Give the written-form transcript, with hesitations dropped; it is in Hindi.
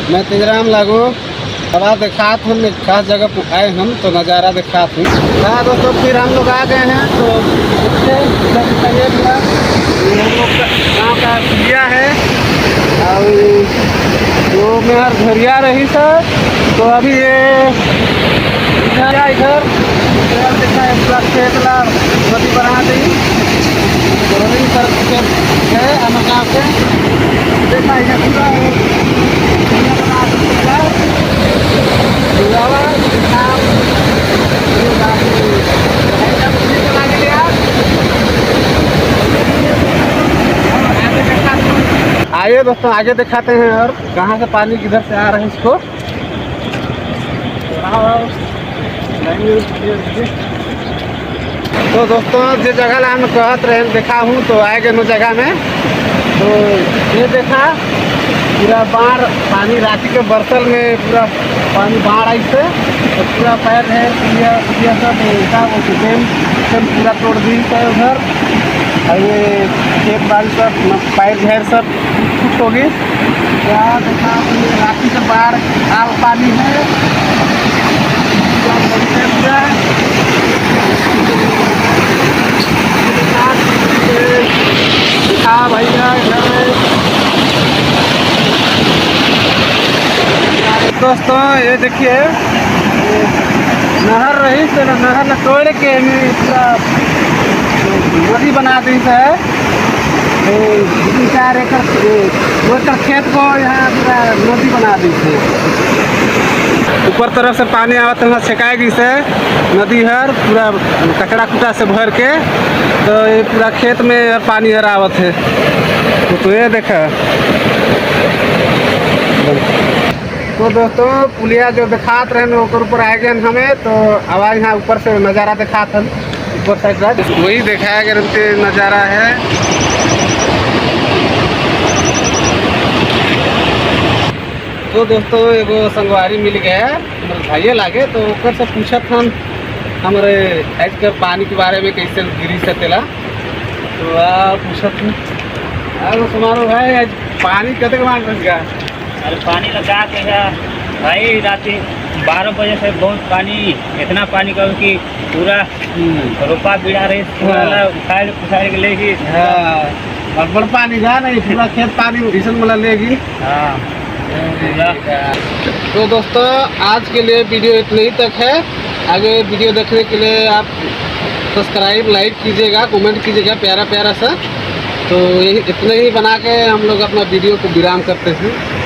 मैं तेजराम लागू हवा दिखात हम एक खास जगह पर आए हम तो नज़ारा दिखात हूँ। हाँ दोस्तों, फिर हम लोग आ गए हैं तो देखिए इधर दिखाइए पूरा ये हम लोग का गाँव का पुलिया है और जो मेहर घरिया रही सर। तो अभी ये इधर देखा है पूरा खेत ला नदी बना दी तो रही सर है हम गाँव से देखा है पूरा बना दूँगा आइए दोस्तों आगे दिखाते हैं और कहाँ से पानी किधर से आ रहा है इसको। तो दोस्तों जिस जगह ला हम कहत रहे देखा हूँ तो आए गए जगह में तो ये देखा पूरा बाढ़ पानी रांची के बरसल में पूरा पानी बाढ़ आई से तो पूरा पैर है सब डैम पूरा तोड़ दी है उधर और ये खेत बाड़ी सब पैर झैर सब कुछ होगी। क्या देखा रांची से बाढ़ आ पानी है दिखा भैया इधर दोस्तों ये देखिए नहर रही तो नहर तोड़ के पूरा नदी बना दी है। 3-4 एकड़ खेत को यहाँ पूरा नदी बना दी है। ऊपर तरफ से पानी आवत है छेकाएगी से नदी हर पूरा कचरा कुटा से भर के तो ये पूरा खेत में पानी हर आवत है। तो ये देखा तो दोस्तों पुलिया जो दिखात रहे ऊपर आ गए हमें तो आवाज़ यहाँ ऊपर से नज़ारा दिखात हम ऊपर साइड वही दिखाया गया नज़ारा है। तो दोस्तों एगो संगवारी मिल गया भाइये लागे तो ऊपर से पूछत हम हमारे आज के पानी के बारे में कैसे गिरी सकेला तो पूछत हूँ सुमारो भाई आज पानी कतक मान गया। अरे पानी लगा के है भाई रात 12 बजे से बहुत पानी इतना पानी का कि पूरा रोपा बिड़ा रही उखाड़ के लेगी। और बड़ पानी जा नहीं पूरा खेत पानी भीषण वाला लेगी। हाँ तो दोस्तों आज के लिए वीडियो इतने ही तक है। आगे वीडियो देखने के लिए आप सब्सक्राइब लाइक कीजिएगा कमेंट कीजिएगा प्यारा प्यारा सा। तो यही इतने ही बना के हम लोग अपना वीडियो को विराम करते हैं।